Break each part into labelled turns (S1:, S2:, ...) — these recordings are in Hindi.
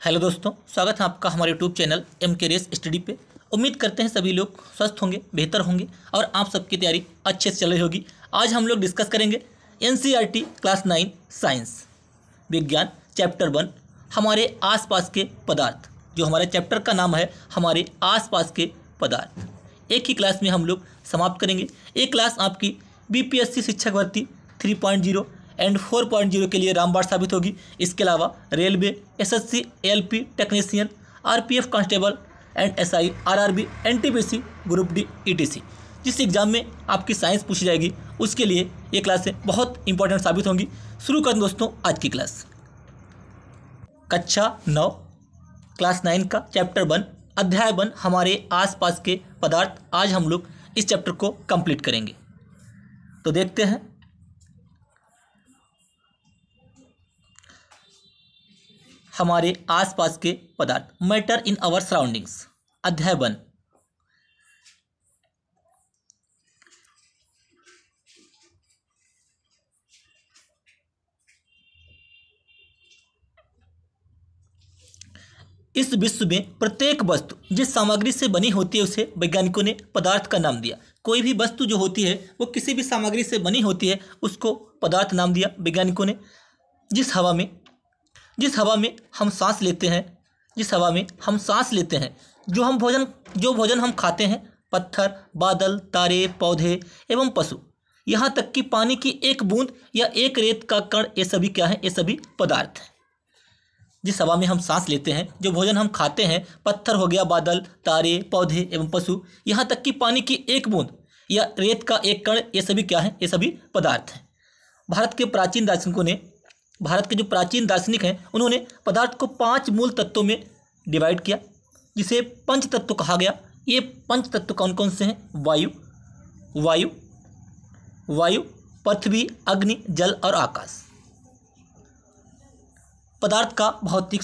S1: हेलो दोस्तों, स्वागत है आपका हमारे यूट्यूब चैनल एम के रेस स्टडी पे। उम्मीद करते हैं सभी लोग स्वस्थ होंगे, बेहतर होंगे और आप सबकी तैयारी अच्छे से चल रही होगी। आज हम लोग डिस्कस करेंगे एनसीईआरटी क्लास 9 साइंस विज्ञान चैप्टर 1 हमारे आसपास के पदार्थ। जो हमारे चैप्टर का नाम है हमारे आसपास के पदार्थ। एक ही क्लास में हम लोग समाप्त करेंगे। एक क्लास आपकी बीपीएससी शिक्षक भर्ती 3.0 एंड 4.0 के लिए रामबाण साबित होगी। इसके अलावा railway, SSC, ALP technician, RPF constable and SI, RRB, NTPC, group D, etc जिस एग्जाम में आपकी साइंस पूछी जाएगी उसके लिए ये क्लासें बहुत इंपॉर्टेंट साबित होंगी। शुरू करें दोस्तों आज की क्लास। कक्षा 9 क्लास 9 का चैप्टर 1 अध्याय 1 हमारे आसपास के पदार्थ। आज हम लोग इस चैप्टर को कंप्लीट करेंगे। तो देखते हैं हमारे आसपास के पदार्थ। मैटर इन आवर सराउंडिंग्स अध्याय 1। इस विश्व में प्रत्येक वस्तु जिस सामग्री से बनी होती है उसे वैज्ञानिकों ने पदार्थ का नाम दिया। कोई भी वस्तु जो होती है वो किसी भी सामग्री से बनी होती है उसको पदार्थ नाम दिया वैज्ञानिकों ने। जिस हवा में हम सांस लेते हैं, जो भोजन हम खाते हैं, पत्थर, बादल, तारे, पौधे एवं पशु, यहाँ तक कि पानी की एक बूंद या एक रेत का कण, ये सभी क्या है? ये सभी पदार्थ हैं। जिस हवा में हम सांस लेते हैं, जो भोजन हम खाते हैं, पत्थर हो गया, बादल, तारे, पौधे एवं पशु, यहाँ तक कि पानी की एक बूंद या रेत का एक कण, ये सभी क्या है? ये सभी पदार्थ हैं। भारत के जो प्राचीन दार्शनिक हैं उन्होंने पदार्थ को 5 मूल तत्वों में डिवाइड किया जिसे पंच तत्व कहा गया। ये पंच तत्व कौन कौन से हैं? वायु, पृथ्वी, अग्नि, जल और आकाश। पदार्थ का भौतिक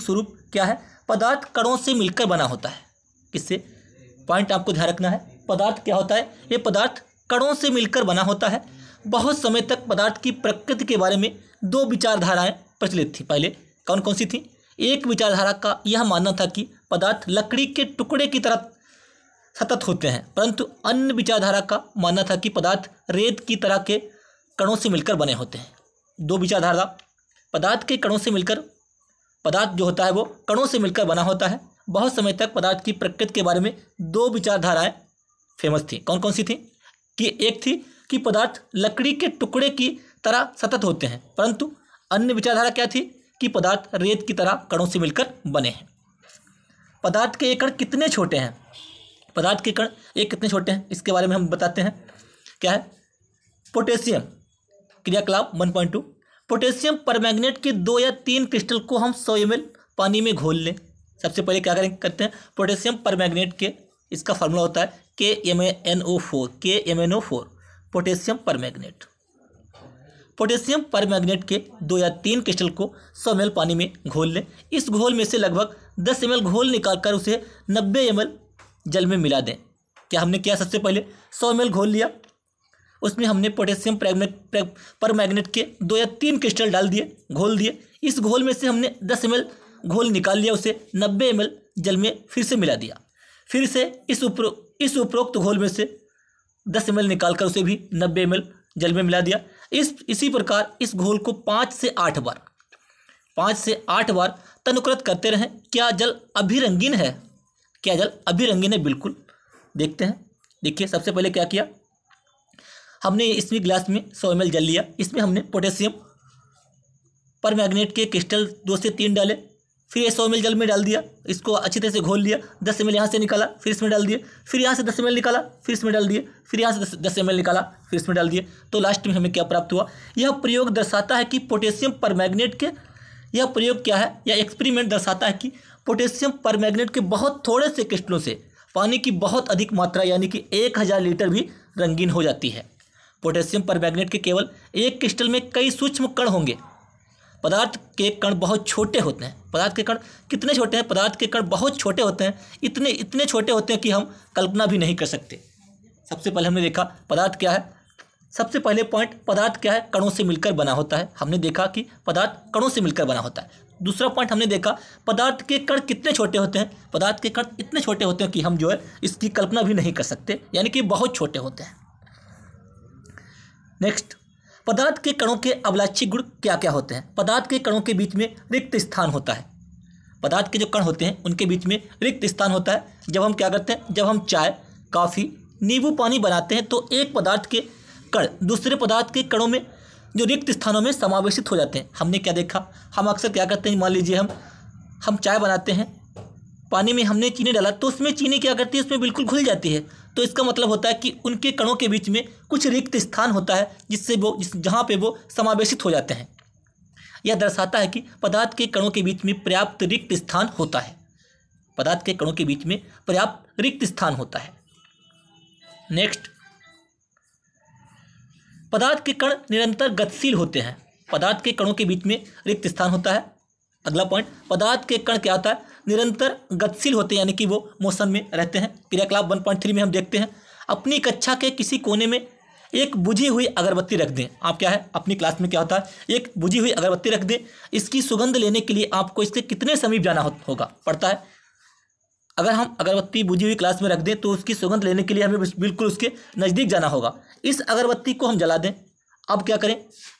S1: स्वरूप क्या है? पदार्थ कणों से मिलकर बना होता है। किससे? पॉइंट आपको ध्यान रखना है। पदार्थ क्या होता है? ये पदार्थ कणों से मिलकर बना होता है। बहुत समय तक पदार्थ की प्रकृति के बारे में 2 विचारधाराएं प्रचलित थी। पहले कौन कौन सी थी? एक विचारधारा का यह मानना था कि पदार्थ लकड़ी के टुकड़े की तरह सतत होते हैं, परंतु अन्य विचारधारा का मानना था कि पदार्थ रेत की तरह के कणों से मिलकर बने होते हैं। 2 विचारधारा। पदार्थ जो होता है वो कणों से मिलकर बना होता है। बहुत समय तक पदार्थ की प्रकृति के बारे में 2 विचारधाराएं फेमस थी। कौन कौन सी थी? कि एक थी कि पदार्थ लकड़ी के टुकड़े की तरह सतत होते हैं, परंतु अन्य विचारधारा क्या थी? कि पदार्थ रेत की तरह कणों से मिलकर बने हैं। पदार्थ के ये कण कितने छोटे हैं? कितने छोटे हैं इसके बारे में हम बताते हैं। क्या है? पोटेशियम क्रियाकलाप 1.2। पोटेशियम परमैंगनेट के 2 या 3 क्रिस्टल को हम 100 ml पानी में घोल लें। सबसे पहले क्या करते हैं? पोटेशियम परमैंगनेट के, इसका फार्मूला होता है KMnO4। पोटेशियम परमैंगनेट के 2 या 3 क्रिस्टल को 100 ml पानी में घोल लें। इस घोल में से लगभग 10 ml घोल निकालकर उसे 90 ml जल में मिला दें। क्या हमने किया? सबसे पहले 100 ml घोल लिया, उसमें हमने पोटेशियम परमैंगनेट के 2 या 3 क्रिस्टल डाल दिए, घोल दिए। इस घोल में से हमने 10 ml घोल निकाल लिया, उसे 90 ml जल में फिर से मिला दिया। फिर से इस उपरोक्त घोल में से 10 ml निकालकर उसे भी 90 ml जल में मिला दिया। इसी प्रकार इस घोल को 5 से 8 बार तनुकृत करते रहें। क्या जल अभी रंगीन है? बिल्कुल। देखते हैं। देखिए, सबसे पहले क्या किया हमने? इसमें ग्लास में 100 ml जल लिया, इसमें हमने पोटेशियम परमैंगनेट के क्रिस्टल 2 से 3 डाले, फिर ये 100 ml जल में डाल दिया, इसको अच्छी तरह से घोल लिया। 10 ml यहाँ से निकाला, फिर इसमें डाल दिए, फिर यहाँ से 10 ml निकाला, फिर इसमें डाल दिए, फिर यहाँ से 10 ml निकाला, फिर इसमें डाल दिए। तो लास्ट में हमें क्या प्राप्त हुआ? यह प्रयोग दर्शाता है कि पोटेशियम परमैंगनेट के एक्सपेरिमेंट दर्शाता है कि पोटेशियम परमैंगनेट के बहुत थोड़े से क्रिस्टलों से पानी की बहुत अधिक मात्रा यानी कि 1000 लीटर भी रंगीन हो जाती है। पोटेशियम परमैंगनेट के केवल एक क्रिस्टल में कई सूक्ष्म कण होंगे। पदार्थ के कण बहुत छोटे होते हैं। पदार्थ के कण कितने छोटे हैं? पदार्थ के कण बहुत छोटे होते हैं, इतने छोटे होते हैं कि हम कल्पना भी नहीं कर सकते। सबसे पहले हमने देखा पदार्थ क्या है? सबसे पहले पॉइंट, पदार्थ क्या है, कणों से मिलकर बना होता है। हमने देखा कि पदार्थ कणों से मिलकर बना होता है। दूसरा पॉइंट हमने देखा, पदार्थ के कण कितने छोटे होते हैं। पदार्थ के कण इतने छोटे होते हैं कि हम जो है इसकी कल्पना भी नहीं कर सकते, यानी कि बहुत छोटे होते हैं। नेक्स्ट, पदार्थ के कणों के अभिलाक्षी गुण क्या क्या होते हैं। पदार्थ के कणों के बीच में रिक्त स्थान होता है। पदार्थ के जो कण होते हैं उनके बीच में रिक्त स्थान होता है। जब हम क्या करते हैं, जब हम चाय, कॉफ़ी, नींबू पानी बनाते हैं तो एक पदार्थ के कण दूसरे पदार्थ के कणों में जो रिक्त स्थानों में समावेशित हो जाते हैं। हमने क्या देखा, हम अक्सर क्या करते हैं, मान लीजिए हम चाय बनाते हैं, पानी में हमने चीनी डाला तो उसमें चीनी क्या करती है, उसमें बिल्कुल घुल जाती है। तो इसका मतलब होता है कि उनके कणों के बीच में कुछ रिक्त स्थान होता है जिससे जहाँ पे वो समावेशित हो जाते हैं। यह दर्शाता है कि पदार्थ के कणों के बीच में पर्याप्त रिक्त स्थान होता है। पदार्थ के कणों के बीच में पर्याप्त रिक्त स्थान होता है। नेक्स्ट, पदार्थ के कण निरंतर गतिशील होते हैं। पदार्थ के कणों के बीच में रिक्त स्थान होता है। अगला पॉइंट, पदार्थ के कण क्या होता है, निरंतर गतिशील होते हैं, यानी कि वो मोशन में रहते हैं। क्रियाकलाप 1.3 में हम देखते हैं, अपनी कक्षा के किसी कोने में एक बुझी हुई अगरबत्ती रख दें। आप क्या है, अपनी क्लास में क्या होता है, एक बुझी हुई अगरबत्ती रख दें। इसकी सुगंध लेने के लिए आपको इसके कितने समीप जाना होगा पड़ता है। अगर हम अगरबत्ती बुझी हुई क्लास में रख दें तो उसकी सुगंध लेने के लिए हमें बिल्कुल उसके नज़दीक जाना होगा। इस अगरबत्ती को हम जला दें, अब क्या करें,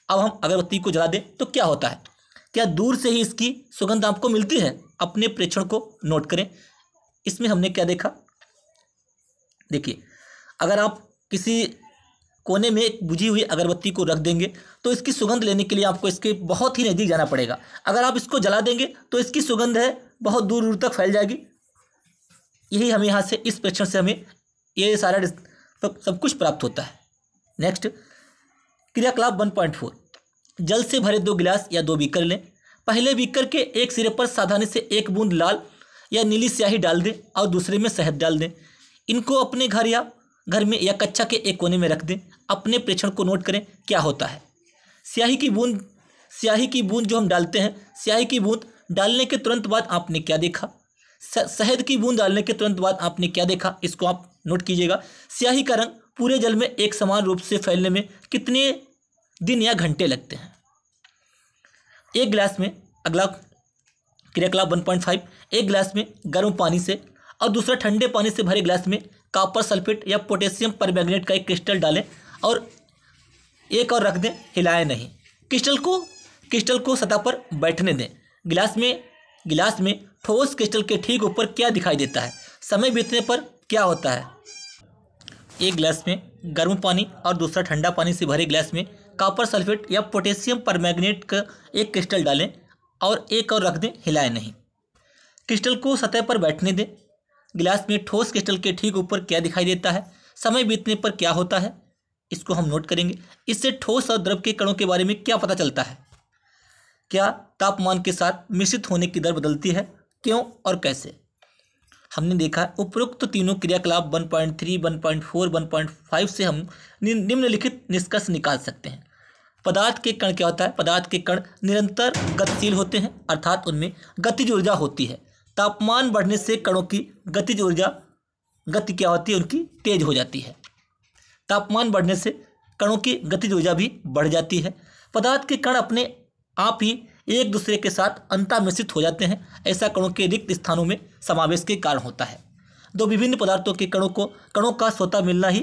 S1: अब हम अगरबत्ती को जला दें तो क्या होता है, क्या दूर से ही इसकी सुगंध आपको मिलती है। अपने प्रेक्षण को नोट करें। इसमें हमने क्या देखा, देखिए, अगर आप किसी कोने में एक बुझी हुई अगरबत्ती को रख देंगे तो इसकी सुगंध लेने के लिए आपको इसके बहुत ही नज़दीक जाना पड़ेगा। अगर आप इसको जला देंगे तो इसकी सुगंध है बहुत दूर दूर तक फैल जाएगी। यही हमें यहाँ से इस प्रेक्षण से हमें ये सारा सब कुछ प्राप्त होता है। नेक्स्ट, क्रियाकलाप 1.4, जल से भरे 2 गिलास या 2 बीकर लें। पहले बीकर के एक सिरे पर सावधानी से 1 बूंद लाल या नीली स्याही डाल दें और दूसरे में शहद डाल दें। इनको अपने घर में या कक्षा के एक कोने में रख दें। अपने प्रेक्षण को नोट करें क्या होता है। स्याही की बूंद जो हम डालते हैं, स्याही की बूंद डालने के तुरंत बाद आपने क्या देखा, शहद की बूंद डालने के तुरंत बाद आपने क्या देखा, इसको आप नोट कीजिएगा। स्याही का रंग पूरे जल में एक समान रूप से फैलने में कितने दिन या घंटे लगते हैं। एक गिलास में, अगला क्रियाकलाप 1.5, एक गिलास में गर्म पानी से और दूसरा ठंडे पानी से भरे गिलास में कॉपर सल्फेट या पोटेशियम परमैंगनेट का एक क्रिस्टल डालें और एक और रख दें, हिलाएं नहीं। क्रिस्टल को सतह पर बैठने दें। गिलास में ठोस क्रिस्टल के ठीक ऊपर क्या दिखाई देता है। समय बीतने पर क्या होता है। एक गिलास में गर्म पानी और दूसरा ठंडा पानी से भरे गिलास में कॉपर सल्फेट या पोटेशियम परमैंगनेट का एक क्रिस्टल डालें और एक और रख दें, हिलाएं नहीं। क्रिस्टल को सतह पर बैठने दें। गिलास में ठोस क्रिस्टल के ठीक ऊपर क्या दिखाई देता है। समय बीतने पर क्या होता है, इसको हम नोट करेंगे। इससे ठोस और द्रव के कणों के बारे में क्या पता चलता है। क्या तापमान के साथ मिश्रित होने की दर बदलती है, क्यों और कैसे। हमने देखा उपरोक्त तीनों क्रियाकलाप 1.3, 1.4, 1.5 से हम निम्नलिखित निष्कर्ष निकाल सकते हैं। पदार्थ के कण क्या होता है, पदार्थ के कण निरंतर गतिशील होते हैं, अर्थात उनमें गतिज ऊर्जा होती है। तापमान बढ़ने से कणों की गतिज ऊर्जा गति क्या होती है, उनकी तेज हो जाती है। तापमान बढ़ने से कणों की गतिज ऊर्जा भी बढ़ जाती है। पदार्थ के कण अपने आप ही एक दूसरे के साथ अंतर्मिश्रित हो जाते हैं। ऐसा कणों के रिक्त स्थानों में समावेश के कारण होता है। दो विभिन्न पदार्थों के कणों का स्वतः मिलना ही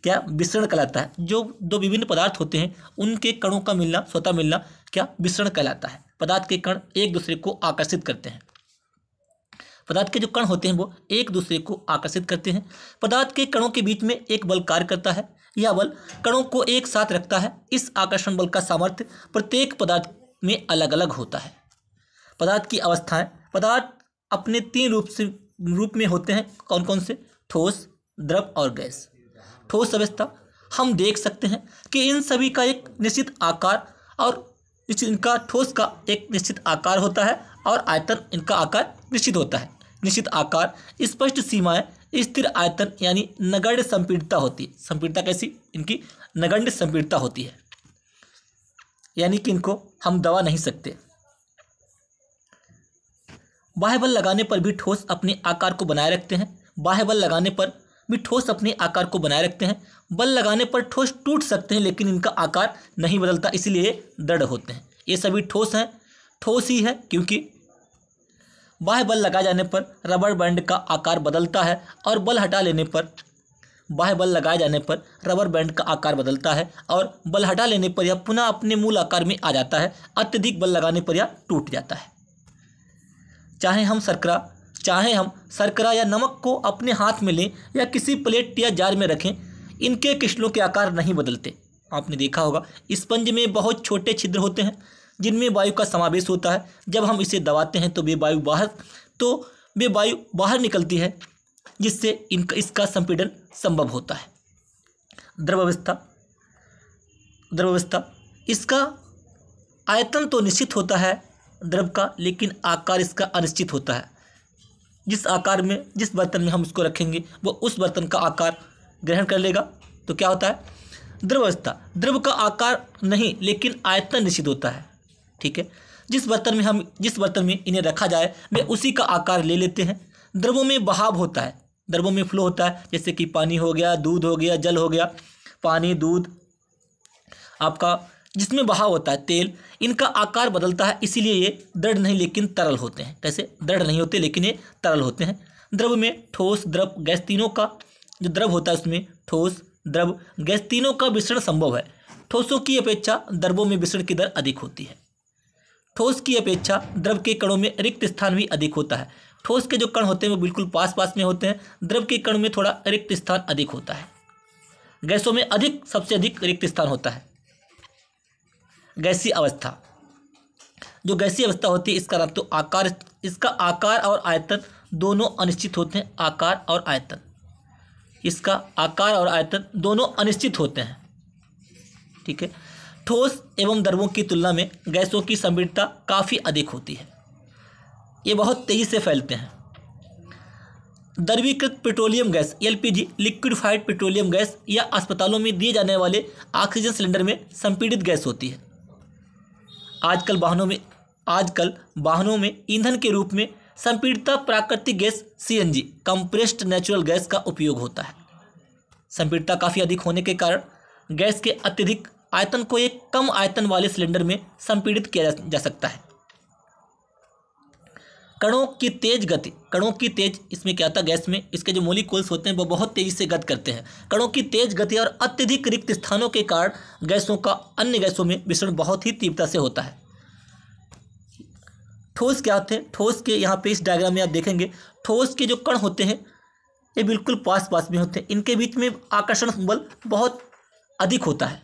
S1: क्या विसरण कहलाता है। जो दो विभिन्न पदार्थ होते हैं उनके कणों का मिलना, स्वतः मिलना क्या विसरण कहलाता है। पदार्थ के कण एक दूसरे को आकर्षित करते हैं। पदार्थ के जो कण होते हैं वो एक दूसरे को आकर्षित करते हैं। पदार्थ के कणों के बीच में एक बल कार्य करता है। यह बल कणों को एक साथ रखता है। इस आकर्षण बल का सामर्थ्य प्रत्येक पदार्थ में अलग अलग होता है। पदार्थ की अवस्थाएं, पदार्थ अपने 3 रूप में होते हैं। कौन कौन से, ठोस, द्रव और गैस। ठोस अवस्था हम देख सकते हैं कि इन सभी का एक निश्चित आकार और इनका ठोस का एक निश्चित आकार होता है और आयतन इनका आकार निश्चित होता है। निश्चित आकार, स्पष्ट सीमाएं, स्थिर आयतन यानी नगण्य संपीड़ितता होती है। संपीड़ितता कैसी, इनकी नगण्य संपीड़ितता होती है, यानी कि इनको हम दबा नहीं सकते। बाह्य बल लगाने पर भी ठोस अपने आकार को बनाए रखते हैं। बाह्य बल लगाने पर भी ठोस अपने आकार को बनाए रखते हैं। बल लगाने पर ठोस टूट सकते हैं लेकिन इनका आकार नहीं बदलता, इसलिए ये दृढ़ होते हैं। ये सभी ठोस हैं, ठोस ही है क्योंकि बाह्य बल लगाए जाने पर रबर बैंड का आकार बदलता है और बल हटा लेने पर बाह्य बल लगाए जाने पर रबर बैंड का आकार बदलता है और बल हटा लेने पर यह पुनः अपने मूल आकार में आ जाता है। अत्यधिक बल लगाने पर यह टूट जाता है। चाहे हम शर्करा या नमक को अपने हाथ में लें या किसी प्लेट या जार में रखें, इनके क्रिस्टलों के आकार नहीं बदलते। आपने देखा होगा स्पंज में बहुत छोटे छिद्र होते हैं जिनमें वायु का समावेश होता है। जब हम इसे दबाते हैं तो वे वायु बाहर निकलती है, जिससे इसका संपीड़न संभव होता है। द्रवावस्था इसका आयतन तो निश्चित होता है द्रव का, लेकिन आकार इसका अनिश्चित होता है। जिस बर्तन में हम इसको रखेंगे वो उस बर्तन का आकार ग्रहण कर लेगा। तो क्या होता है? द्रवावस्था। द्रव का आकार नहीं लेकिन आयतन निश्चित होता है। ठीक है, जिस बर्तन में इन्हें रखा जाए वे उसी का आकार ले लेते हैं। द्रवों में बहाव होता है, द्रवों में फ्लो होता है, जैसे कि पानी हो गया, दूध हो गया, जल हो गया। पानी, दूध आपका जिसमें बहाव होता है, तेल, इनका आकार बदलता है, इसीलिए ये दृढ़ नहीं लेकिन तरल होते हैं। कैसे? दृढ़ नहीं होते लेकिन ये तरल होते हैं। द्रव में ठोस, द्रव, गैस तीनों का जो द्रव होता है उसमें ठोस, द्रव, गैस तीनों का मिश्रण संभव है। ठोसों की अपेक्षा द्रवों में मिश्रण की दर अधिक होती है। ठोस की अपेक्षा द्रव के कणों में रिक्त स्थान भी अधिक होता है। ठोस के जो कण होते हैं वो बिल्कुल पास पास में होते हैं, द्रव के कण में थोड़ा रिक्त स्थान अधिक होता है। गैसों में सबसे अधिक रिक्त स्थान होता है। गैसीय अवस्था। जो गैसीय अवस्था होती है इसका आकार और आयतन दोनों अनिश्चित होते हैं। इसका आकार और आयतन दोनों अनिश्चित होते हैं। ठीक है, ठोस एवं द्रवों की तुलना में गैसों की संपीड़ितता काफ़ी अधिक होती है। ये बहुत तेज़ी से फैलते हैं। द्रवीकृत petroleum gas LPG, liquefied petroleum gas या अस्पतालों में दिए जाने वाले ऑक्सीजन सिलेंडर में संपीड़ित गैस होती है। आजकल वाहनों में ईंधन के रूप में संपीड़ित प्राकृतिक gas CNG, compressed natural gas का उपयोग होता है। संपीड़ितता काफ़ी अधिक होने के कारण गैस के अत्यधिक आयतन को एक कम आयतन वाले सिलेंडर में संपीड़ित किया जा सकता है। कणों की तेज इसमें क्या होता है? गैस में इसके जो मॉलिक्यूल्स होते हैं वो बहुत तेज़ी से गति करते हैं। कणों की तेज गति और अत्यधिक रिक्त स्थानों के कारण गैसों का अन्य गैसों में मिश्रण बहुत ही तीव्रता से होता है। ठोस क्या होते हैं? ठोस के यहाँ पे इस डायग्राम में आप देखेंगे, ठोस के जो कण होते हैं ये बिल्कुल पास पास में होते हैं। इनके बीच में आकर्षण बल बहुत अधिक होता है।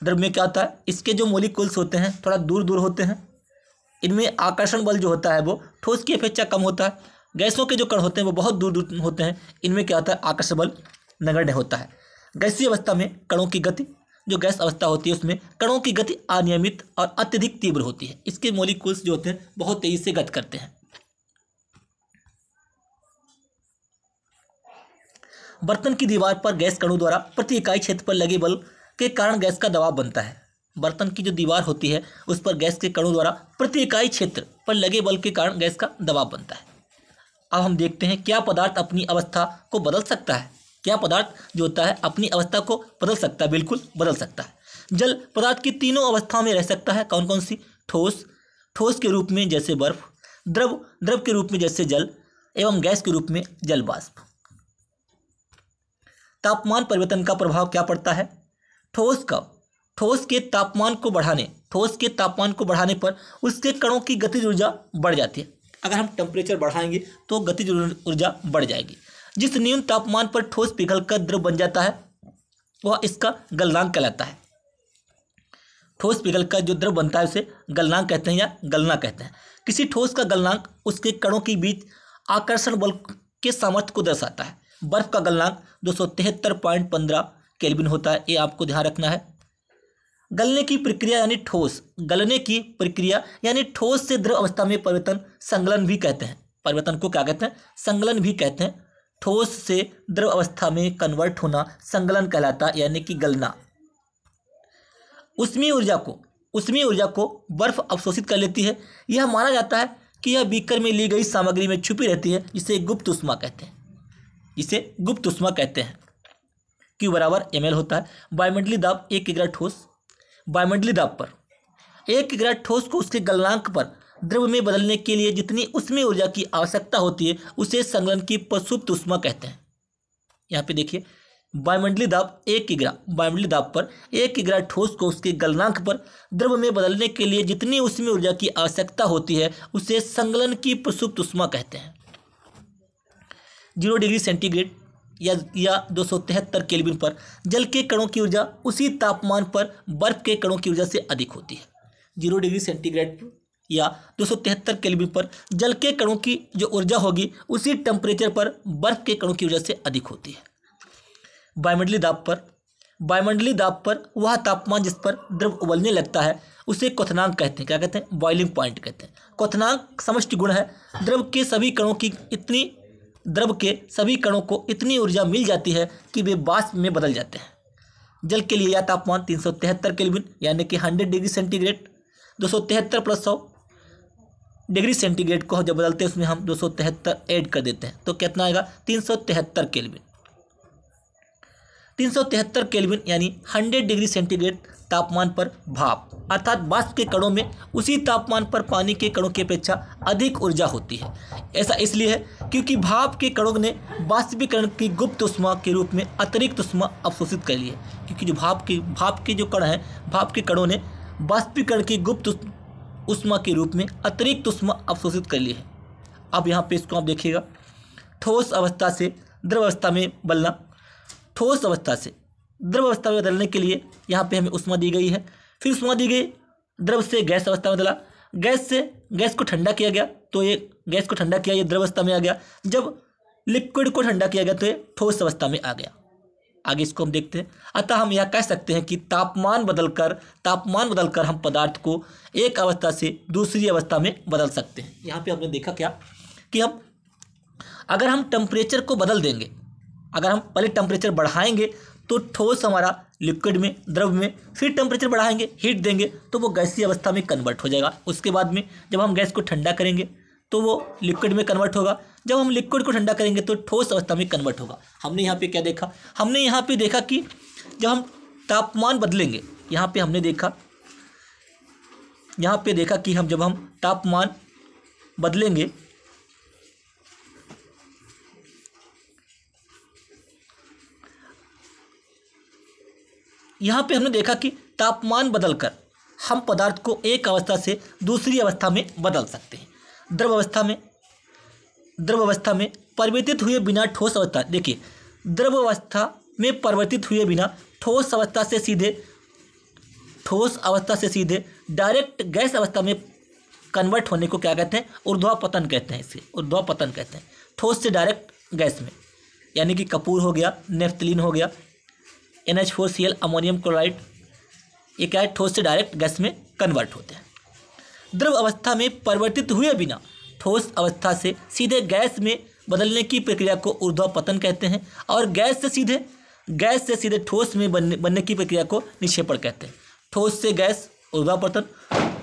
S1: द्रव में क्या होता है? इसके जो मॉलिक्यूल्स होते हैं थोड़ा दूर दूर होते हैं, इनमें आकर्षण बल जो होता है वो ठोस की अपेक्षा कम होता है। गैसों के जो कण होते हैं वो बहुत दूर दूर होते हैं, इनमें क्या होता है? आकर्षण बल नगण्य होता है। गैसीय अवस्था में कणों की गति, जो गैस अवस्था होती है उसमें कणों की गति अनियमित और अत्यधिक तीव्र होती है। इसके मॉलिक्यूल्स जो होते हैं बहुत तेजी से गति करते हैं। बर्तन की दीवार पर गैस कणों द्वारा प्रति इकाई क्षेत्र पर लगे बल के कारण गैस का दबाव बनता है। बर्तन की जो दीवार होती है उस पर गैस के कणों द्वारा प्रति इकाई क्षेत्र पर लगे बल के कारण गैस का दबाव बनता है। अब हम देखते हैं क्या पदार्थ अपनी अवस्था को बदल सकता है। क्या पदार्थ जो होता है अपनी अवस्था को बदल सकता है? बिल्कुल बदल सकता है। जल पदार्थ की तीनों अवस्थाओं में रह सकता है। कौन कौन सी? ठोस के रूप में जैसे बर्फ, द्रव के रूप में जैसे जल, एवं गैस के रूप में जल वाष्प। तापमान परिवर्तन का प्रभाव क्या पड़ता है? ठोस के तापमान को बढ़ाने पर उसके कणों की गतिज ऊर्जा बढ़ जाती है। अगर हम टेम्परेचर बढ़ाएंगे तो गतिज ऊर्जा बढ़ जाएगी। जिस न्यून तापमान पर ठोस पिघलकर द्रव बन जाता है वह इसका गलनांक कहलाता है। ठोस पिघलकर जो द्रव बनता है उसे गलनांक कहते हैं या गलना कहते हैं। किसी ठोस का गलनांक उसके कणों के बीच आकर्षण बल के सामर्थ्य को दर्शाता है। बर्फ का गलनांक 273.15 केल्विन होता है, ये आपको ध्यान रखना है। गलने की प्रक्रिया यानी ठोस से द्रव अवस्था में परिवर्तन संगलन भी कहते हैं। परिवर्तन को क्या कहते हैं? संगलन भी कहते हैं। ठोस से द्रव अवस्था में कन्वर्ट होना संगलन कहलाता है, यानी कि गलना। उष्मीय ऊर्जा को बर्फ अवशोषित कर लेती है। यह माना जाता है कि यह बीकर में ली गई सामग्री में छुपी रहती है, जिसे गुप्त ऊष्मा कहते हैं। इसे गुप्त ऊष्मा कहते हैं। Q बराबर ml होता है। वायुमंडलीय दाब 1 किग्रा ठोस, वायुमंडलीय दाब पर 1 किग्रा ठोस को उसके गलनांक पर द्रव में बदलने के लिए जितनी उसमें ऊर्जा की आवश्यकता होती है उसे संगलन की प्रसुप्त ऊष्मा कहते हैं। यहाँ पे देखिए, वायुमंडलीय दाब 1 किग्रा, वायुमंडलीय दाब पर 1 किग्रा ठोस को उसके गलनांक पर द्रव में बदलने के लिए जितनी उसमें ऊर्जा की आवश्यकता होती है उसे संगलन की प्रसुप्त ऊष्मा कहते हैं। 0 डिग्री सेंटीग्रेड या 273 केल्विन पर जल के कणों की ऊर्जा उसी तापमान पर बर्फ के कणों की ऊर्जा से अधिक होती है। 0 डिग्री सेंटीग्रेड या 273 केल्विन पर जल के कणों की जो ऊर्जा होगी उसी टेम्परेचर पर बर्फ के कणों की ऊर्जा से अधिक होती है। वायुमंडलीय दाब पर वह तापमान जिस पर द्रव उबलने लगता है उसे क्वथनांक कहते हैं। क्या कहते हैं? बॉइलिंग पॉइंट कहते हैं। क्वथनांक समष्टि गुण है। द्रव के सभी कणों को इतनी ऊर्जा मिल जाती है कि वे वाष्प में बदल जाते हैं। जल के लिए यह तापमान 373 केल्विन यानी कि 100 degree centigrade, 273 plus 100 degree centigrade को जब बदलते हैं उसमें हम 273 ऐड कर देते हैं तो कितना आएगा? 373 केल्विन। 373 केल्विन यानी 100 डिग्री सेंटीग्रेड तापमान पर भाप अर्थात वाष्प के कणों में उसी तापमान पर पानी के कणों की अपेक्षा अधिक ऊर्जा होती है। ऐसा इसलिए है क्योंकि भाप के कणों ने वाष्पीकरण की गुप्त ऊष्मा के रूप में अतिरिक्त ऊष्मा अवशोषित कर ली है। क्योंकि जो भाप के जो कण हैं, भाप के कणों ने वाष्पीकरण की गुप्त ऊष्मा के रूप में अतिरिक्त ऊष्मा अवशोषित कर ली है। अब यहाँ पे इसको आप देखिएगा, ठोस अवस्था से द्रव अवस्था में बदलना। ठोस अवस्था से द्रव अवस्था में बदलने के लिए यहाँ पे हमें ऊष्मा दी गई है। फिर ऊष्मा दी गई, द्रव से गैस अवस्था में बदला, गैस को ठंडा किया गया तो ये गैस को ठंडा किया, ये द्रव अवस्था में आ गया। जब लिक्विड को ठंडा किया गया तो ये ठोस अवस्था में आ गया। आगे इसको हम देखते हैं। अतः हम यह कह सकते हैं कि तापमान बदलकर हम पदार्थ को एक अवस्था से दूसरी अवस्था में बदल सकते हैं। यहाँ पे हमने देखा क्या कि अगर हम टेम्परेचर को बदल देंगे, अगर हम पहले टेम्परेचर बढ़ाएंगे तो ठोस हमारा लिक्विड में, द्रव में, फिर टेम्परेचर बढ़ाएंगे, हीट देंगे तो वो गैसीय अवस्था में कन्वर्ट हो जाएगा। उसके बाद में जब हम गैस को ठंडा करेंगे तो वो लिक्विड में कन्वर्ट होगा। जब हम लिक्विड को ठंडा करेंगे तो ठोस अवस्था में कन्वर्ट होगा। हमने यहाँ पे क्या देखा? हमने यहाँ पे देखा कि जब हम तापमान बदलेंगे, यहाँ पे हमने देखा कि जब हम तापमान बदलेंगे यहाँ पे हमने देखा कि तापमान बदलकर हम पदार्थ को एक अवस्था से दूसरी अवस्था में बदल सकते हैं। द्रव अवस्था में परिवर्तित हुए बिना ठोस अवस्था, देखिए द्रव अवस्था में परिवर्तित हुए बिना ठोस अवस्था से सीधे डायरेक्ट गैस अवस्था में कन्वर्ट होने को क्या कहते हैं? ऊर्ध्वापतन कहते हैं। इसे ऊर्ध्वापतन कहते हैं। ठोस से डायरेक्ट गैस में, यानी कि कपूर हो गया, नेफ्थलीन हो गया, NH4Cl अमोनियम क्लोराइड, ये क्या है? ठोस से डायरेक्ट गैस में कन्वर्ट होते हैं। द्रव अवस्था में परिवर्तित हुए बिना ठोस अवस्था से सीधे गैस में बदलने की प्रक्रिया को ऊर्ध्वापतन कहते हैं और गैस से सीधे ठोस में बनने की प्रक्रिया को निक्षेपण कहते हैं। ठोस से गैस ऊर्ध्वापतन,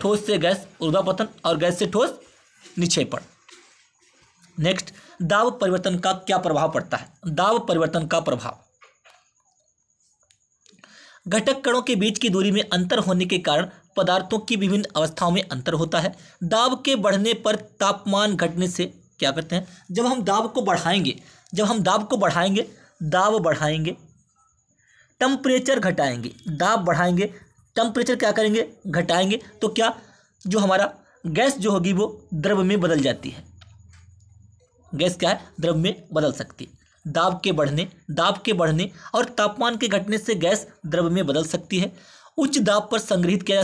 S1: ठोस से गैस ऊर्ध्वापतन और गैस से ठोस निक्षेपण। नेक्स्ट, दाब परिवर्तन का क्या प्रभाव पड़ता है? दाब परिवर्तन का प्रभाव, घटक कणों के बीच की दूरी में अंतर होने के कारण पदार्थों की विभिन्न अवस्थाओं में अंतर होता है। दाब के बढ़ने पर तापमान घटने से क्या करते हैं? जब हम दाब बढ़ाएंगे, टेम्परेचर घटाएंगे, दाब बढ़ाएंगे, टेम्परेचर क्या करेंगे? घटाएंगे, तो क्या जो हमारा गैस जो होगी वो द्रव में बदल जाती है। गैस क्या है? द्रव में बदल सकती है। दाब के बढ़ने और तापमान के घटने से गैस द्रव में बदल सकती है। उच्च दाब पर संग्रहित किया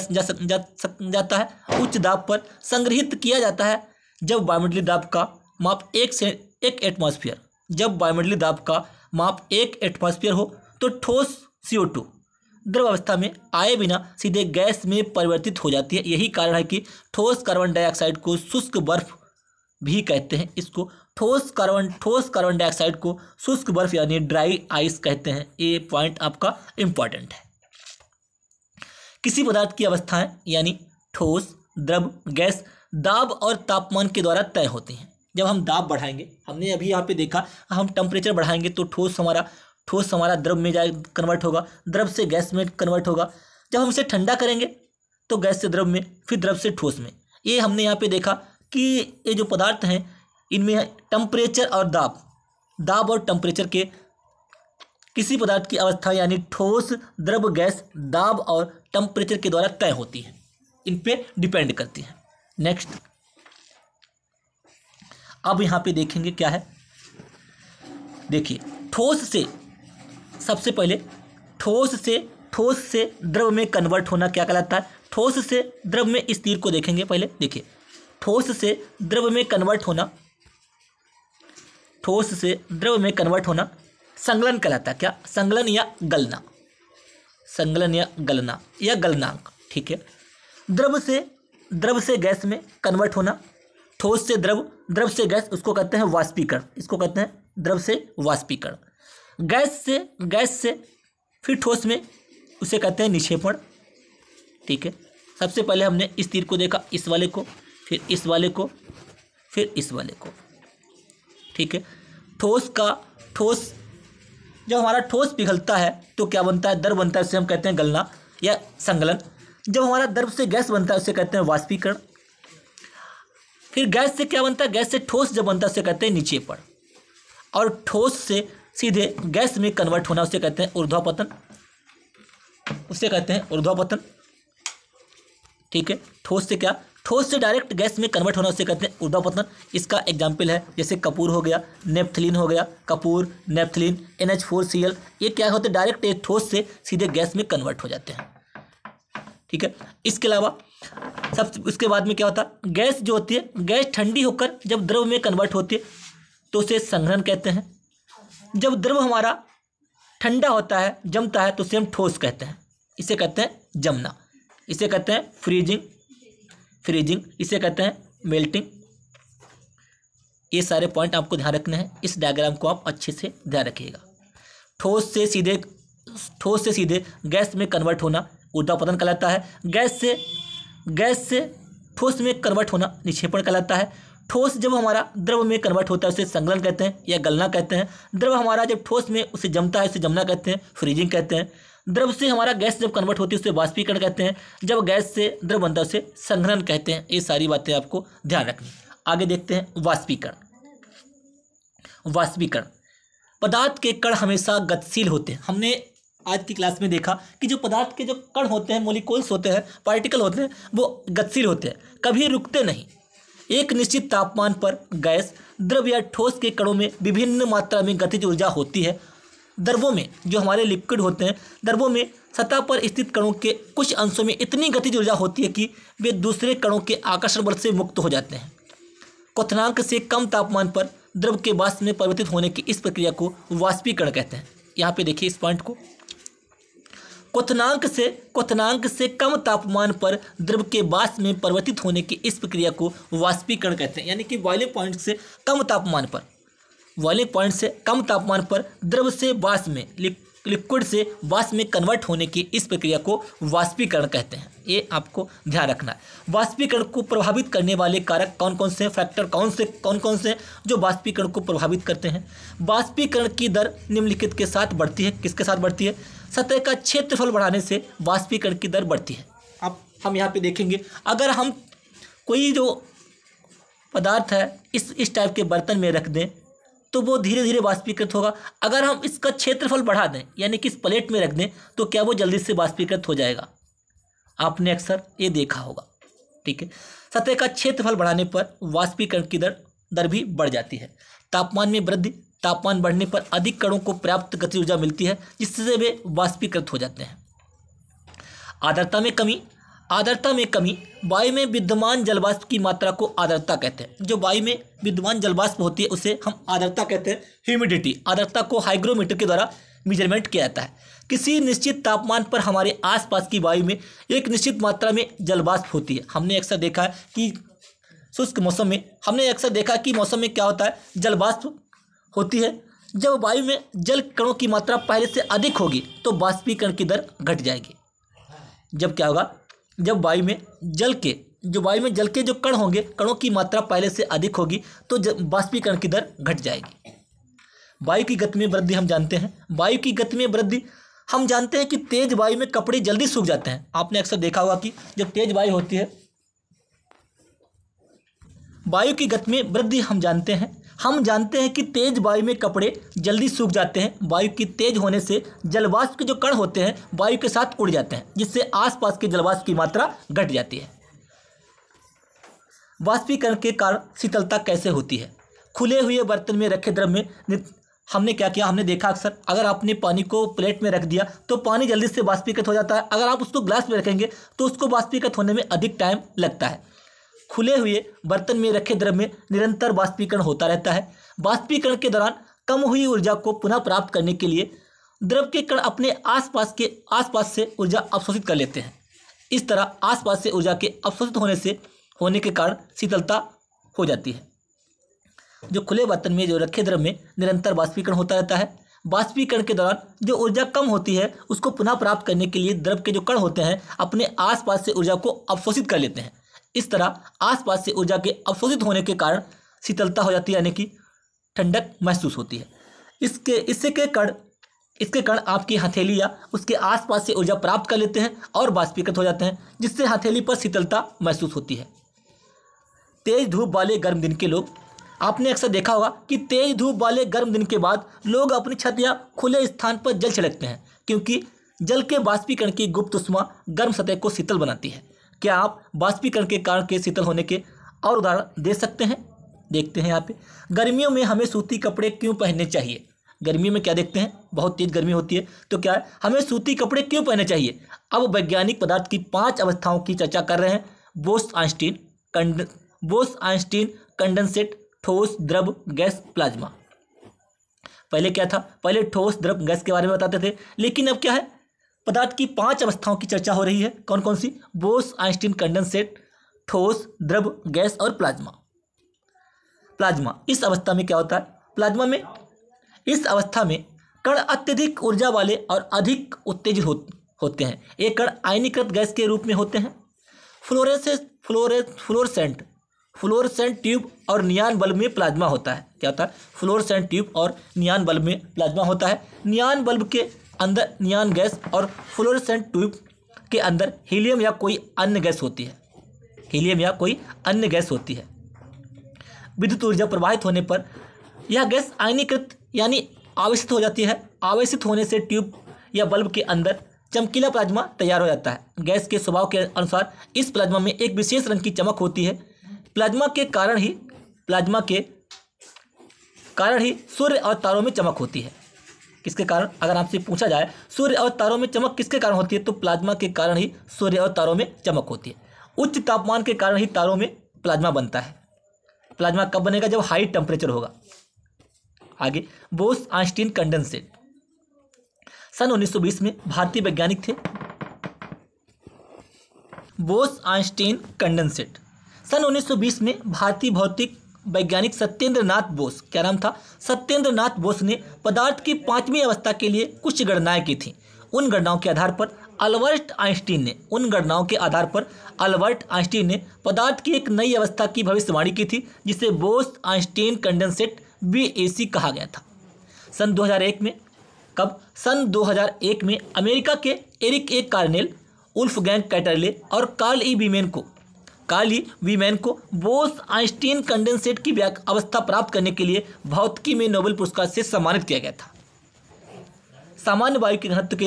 S1: जाता है। उच्च दाब पर संग्रहित किया जाता है जब वायुमंडलीय दाब का माप 1 एटमॉस्फेयर, जब वायुमंडलीय दाब का माप 1 एटमॉस्फेयर हो तो ठोस CO2 द्रव अवस्था में आए बिना सीधे गैस में परिवर्तित हो जाती है। यही कारण है कि ठोस कार्बन डाइऑक्साइड को शुष्क बर्फ भी कहते हैं। इसको ठोस कार्बन डाइऑक्साइड को शुष्क बर्फ यानी ड्राई आइस कहते हैं। ये पॉइंट आपका इंपॉर्टेंट है। किसी पदार्थ की अवस्थाएं यानी ठोस, द्रव, गैस दाब और तापमान के द्वारा तय होती हैं। जब हम दाब बढ़ाएंगे, हमने अभी यहाँ पे देखा हम टेम्परेचर बढ़ाएंगे तो ठोस हमारा द्रव में कन्वर्ट होगा, द्रव से गैस में कन्वर्ट होगा। जब हम इसे ठंडा करेंगे तो गैस से द्रव में, फिर द्रव से ठोस में। ये हमने यहाँ पे देखा कि ये जो पदार्थ हैं इनमें टेम्परेचर और दाब और टेम्परेचर के किसी पदार्थ की अवस्था यानी ठोस, द्रव, गैस दाब और टेम्परेचर के द्वारा तय होती है, इन पे डिपेंड करती है। नेक्स्ट, अब यहाँ पे देखेंगे क्या है। देखिए, ठोस से सबसे पहले ठोस से द्रव में कन्वर्ट होना क्या कहलाता है। ठोस से द्रव में इस तीर को देखेंगे पहले। देखिए, ठोस से द्रव में कन्वर्ट होना, ठोस से द्रव में कन्वर्ट होना संगलन कहलाता है। क्या? संगलन या गलना, संगलन या गलना या गलनांक। ठीक है। द्रव से गैस में कन्वर्ट होना, ठोस से द्रव से गैस, उसको कहते हैं वाष्पीकरण, इसको कहते हैं द्रव से वाष्पीकरण। गैस से फिर ठोस में, उसे कहते हैं निक्षेपण। ठीक है। सबसे पहले हमने इस तीर को देखा, इस वाले को, फिर इस वाले को, फिर इस वाले को। ठीक है। ठोस जब हमारा ठोस पिघलता है तो क्या बनता है? द्रव बनता है, उसे हम कहते हैं गलना या संगलन। जब हमारा द्रव से गैस बनता है उसे कहते हैं वाष्पीकरण। फिर गैस से क्या बनता है? गैस से ठोस जब बनता है उसे कहते हैं निक्षेपण। और ठोस से सीधे गैस में कन्वर्ट होना उसे कहते हैं ऊर्ध्वापतन, उसे कहते हैं ऊर्ध्वापतन। ठीक है। ठोस से डायरेक्ट गैस में कन्वर्ट होना उसे कहते हैं ऊर्ध्वापतन। इसका एग्जाम्पल है जैसे कपूर हो गया, नेपथलीन हो गया, कपूर, नेपथलीन, NH4Cl, ये क्या होते हैं? डायरेक्ट एक ठोस से सीधे गैस में कन्वर्ट हो जाते हैं। ठीक है। इसके अलावा उसके बाद में क्या होता है? गैस जो होती है, गैस ठंडी होकर जब द्रव में कन्वर्ट होती है तो उसे संघनन कहते हैं। जब द्रव हमारा ठंडा होता है, जमता है, तो उसे हम ठोस कहते हैं, इसे कहते हैं जमना, इसे कहते हैं फ्रीजिंग, इसे कहते हैं मेल्टिंग। ये सारे पॉइंट आपको ध्यान रखने हैं। इस डायग्राम को आप अच्छे से ध्यान रखिएगा। ठोस से सीधे गैस में कन्वर्ट होना ऊर्ध्वापतन कहलाता है। गैस से ठोस में कन्वर्ट होना निक्षेपण कहलाता है। ठोस जब हमारा द्रव में कन्वर्ट होता है उसे संगलन कहते हैं या गलना कहते हैं। द्रव हमारा जब ठोस में उसे जमता है उसे जमना कहते हैं, फ्रीजिंग कहते हैं। द्रव से हमारा गैस जब कन्वर्ट होती है उसे वाष्पीकरण कहते हैं। जब गैस से द्रव बनता है उसे संघनन कहते हैं। ये सारी बातें आपको ध्यान रखनी। आगे देखते हैं वाष्पीकरण। पदार्थ के कण हमेशा गतिशील होते हैं। हमने आज की क्लास में देखा कि जो पदार्थ के जो कण होते हैं, मोलिक्यूल्स होते हैं, पार्टिकल होते हैं, वो गतिशील होते हैं, कभी रुकते नहीं। एक निश्चित तापमान पर गैस, द्रव या ठोस के कणों में विभिन्न मात्रा में गतिज ऊर्जा होती है। द्रवों में, जो हमारे लिक्विड होते हैं, द्रवों में सतह पर स्थित कणों के कुछ अंशों में इतनी गतिज ऊर्जा होती है कि वे दूसरे कणों के आकर्षण बल से मुक्त हो जाते हैं। क्वथनांक से कम तापमान पर द्रव के वाष्प में परिवर्तित होने की इस प्रक्रिया को वाष्पीकरण कहते हैं। यहाँ पे देखिए इस पॉइंट को। क्वथनांक से कम तापमान पर द्रव के वाष्प में परिवर्तित होने की इस प्रक्रिया को वाष्पीकरण कहते हैं। यानी कि बॉइलिंग पॉइंट से कम तापमान पर द्रव से वाष्प में, लिक्विड से वाष्प में कन्वर्ट होने की इस प्रक्रिया को वाष्पीकरण कहते हैं। ये आपको ध्यान रखना है। वाष्पीकरण को प्रभावित करने वाले कारक कौन कौन से, फैक्टर कौन कौन से जो वाष्पीकरण को प्रभावित करते हैं। वाष्पीकरण की दर निम्नलिखित के साथ बढ़ती है। किसके साथ बढ़ती है? सतह का क्षेत्रफल बढ़ाने से वाष्पीकरण की दर बढ़ती है। अब हम यहाँ पे देखेंगे, अगर हम कोई जो पदार्थ है इस टाइप के बर्तन में रख दें तो वो धीरे धीरे वाष्पीकृत होगा। अगर हम इसका क्षेत्रफल बढ़ा दें, यानी कि इस प्लेट में रख दें, तो क्या वो जल्दी से वाष्पीकृत हो जाएगा। आपने अक्सर ये देखा होगा। ठीक है। सतह का क्षेत्रफल बढ़ाने पर वाष्पीकरण की दर भी बढ़ जाती है। तापमान में वृद्धि, तापमान बढ़ने पर अधिक कणों को पर्याप्त गतिज ऊर्जा मिलती है जिससे वे वाष्पीकृत हो जाते हैं। आर्द्रता में कमी, वायु में विद्यमान जलवाष्प की मात्रा को आर्द्रता कहते हैं। जो वायु में विद्यमान जलवाष्प होती है उसे हम आर्द्रता कहते हैं। ह्यूमिडिटी, आर्द्रता को हाइग्रोमीटर के द्वारा मेजरमेंट किया जाता है। किसी निश्चित तापमान पर हमारे आसपास की वायु में एक निश्चित मात्रा में जलवाष्प होती है। हमने अक्सर देखा है कि शुष्क मौसम में, मौसम में क्या होता है, जलवाष्प होती है। जब वायु में जल कणों की मात्रा पहले से अधिक होगी तो वाष्पीकरण की दर घट जाएगी। जब क्या होगा, जब वायु में जो वायु में जल के जो कण होंगे, कणों की मात्रा पहले से अधिक होगी तो बाष्पीकरण की दर घट जाएगी। वायु की गति में वृद्धि हम जानते हैं, वायु की गति में वृद्धि हम जानते हैं कि तेज वायु में कपड़े जल्दी सूख जाते हैं। आपने अक्सर देखा होगा कि जब तेज वायु होती है, वायु की गति में वृद्धि हम जानते हैं कि तेज वायु में कपड़े जल्दी सूख जाते हैं। वायु की तेज होने से जलवाष्प के जो कण होते हैं वायु के साथ उड़ जाते हैं, जिससे आसपास के जलवाष्प की मात्रा घट जाती है। वाष्पीकरण के कारण शीतलता कैसे होती है? खुले हुए बर्तन में रखे द्रव में हमने क्या किया, हमने देखा अक्सर अगर आपने पानी को प्लेट में रख दिया तो पानी जल्दी से वाष्पीकृत हो जाता है। अगर आप उसको ग्लास में रखेंगे तो उसको वाष्पीकृत होने में अधिक टाइम लगता है। खुले हुए बर्तन में रखे द्रव में निरंतर वाष्पीकरण होता रहता है। वाष्पीकरण के दौरान कम हुई ऊर्जा को पुनः प्राप्त करने के लिए द्रव के कण अपने आसपास से ऊर्जा अवशोषित कर लेते हैं। इस तरह आसपास से ऊर्जा के अवशोषित होने के कारण शीतलता हो जाती है। जो खुले बर्तन में जो रखे द्रव में निरंतर वाष्पीकरण होता रहता है। वाष्पीकरण के दौरान जो ऊर्जा कम होती है उसको पुनः प्राप्त करने के लिए द्रव के जो कण होते हैं अपने आसपास से ऊर्जा को अवशोषित कर लेते हैं। इस तरह आसपास से ऊर्जा के अवशोषित होने के कारण शीतलता हो जाती है, यानी कि ठंडक महसूस होती है। इसके कण आपकी हथेली या उसके आसपास से ऊर्जा प्राप्त कर लेते हैं और वाष्पीकृत हो जाते हैं, जिससे हथेली पर शीतलता महसूस होती है। तेज धूप वाले गर्म दिन के लोग, आपने अक्सर देखा होगा कि तेज धूप वाले गर्म दिन के बाद लोग अपनी छत या खुले स्थान पर जल छिड़कते हैं, क्योंकि जल के वाष्पीकरण की गुप्त उष्मा गर्म सतह को शीतल बनाती है। क्या आप वाष्पीकरण के कारण के शीतल होने के और उदाहरण दे सकते हैं? देखते हैं यहाँ पे। गर्मियों में हमें सूती कपड़े क्यों पहनने चाहिए? गर्मियों में क्या देखते हैं, बहुत तेज गर्मी होती है तो क्या है, हमें सूती कपड़े क्यों पहनने चाहिए? अब वैज्ञानिक पदार्थ की 5 अवस्थाओं की चर्चा कर रहे हैं। बोस-आइंस्टीन कंडेंसेट, ठोस, द्रव, गैस, प्लाज्मा। पहले क्या था, पहले ठोस, द्रव, गैस के बारे में बताते थे, लेकिन अब क्या है, पदार्थ की 5 अवस्थाओं की चर्चा हो रही है। कौन कौन सी? बोस-आइंस्टीन कंडेंसेट, ठोस, द्रव, गैस और प्लाज्मा। इस अवस्था में क्या होता है? इस अवस्था में कण अत्यधिक ऊर्जा वाले और अधिक उत्तेजित होते हैं। ये कण आयनीकृत गैस के रूप में होते हैं। फ्लोरेसेंट ट्यूब और नियान बल्ब में प्लाज्मा होता है। क्या होता है? फ्लोरेसेंट ट्यूब और नियान बल्ब में प्लाज्मा होता है। नियान बल्ब के अंदर नियान गैस और फ्लोरेसेंट ट्यूब के अंदर हीलियम या कोई अन्य गैस होती है। विद्युत ऊर्जा प्रवाहित होने पर यह गैस आयनीकृत यानी आवेशित हो जाती है। आवेशित होने से ट्यूब या बल्ब के अंदर चमकीला प्लाज्मा तैयार हो जाता है। गैस के स्वभाव के अनुसार इस प्लाज्मा में एक विशेष रंग की चमक होती है। प्लाज्मा के कारण ही सूर्य और तारों में चमक होती है। किसके कारण? अगर आपसे पूछा जाए सूर्य और तारों में चमक किसके कारण होती है, तो प्लाज्मा के कारण ही सूर्य और तारों में चमक होती है। उच्च तापमान के कारण ही तारों में प्लाज्मा बनता है। प्लाज्मा कब बनेगा? जब हाई टेम्परेचर होगा। आगे, बोस-आइंस्टीन कंडेंसेट। सन 1920 में भारतीय वैज्ञानिक थे बोस-आइंस्टीन कंडेंसेट। सन 1920 में भारतीय भौतिक वैज्ञानिक सत्येंद्र नाथ बोस, क्या नाम था? सत्येंद्र नाथ बोस ने पदार्थ की 5वीं अवस्था के लिए कुछ गणनाएं की थी। उन गणनाओं के आधार पर अल्बर्ट आइंस्टीन ने पदार्थ की एक नई अवस्था की भविष्यवाणी की थी, जिसे बोस-आइंस्टीन कंडेंसेट BAC कहा गया था। सन 2001 में सन 2001 में अमेरिका के एरिक ए कार्नेल, वुल्फगैंग कैटरले और कार्ल ई वीमैन को बोस-आइंस्टीन कंडेंसेट की अवस्था प्राप्त करने के लिए भौतिकी में नोबेल पुरस्कार से सम्मानित किया गया था। सामान्य वायु के घनत्व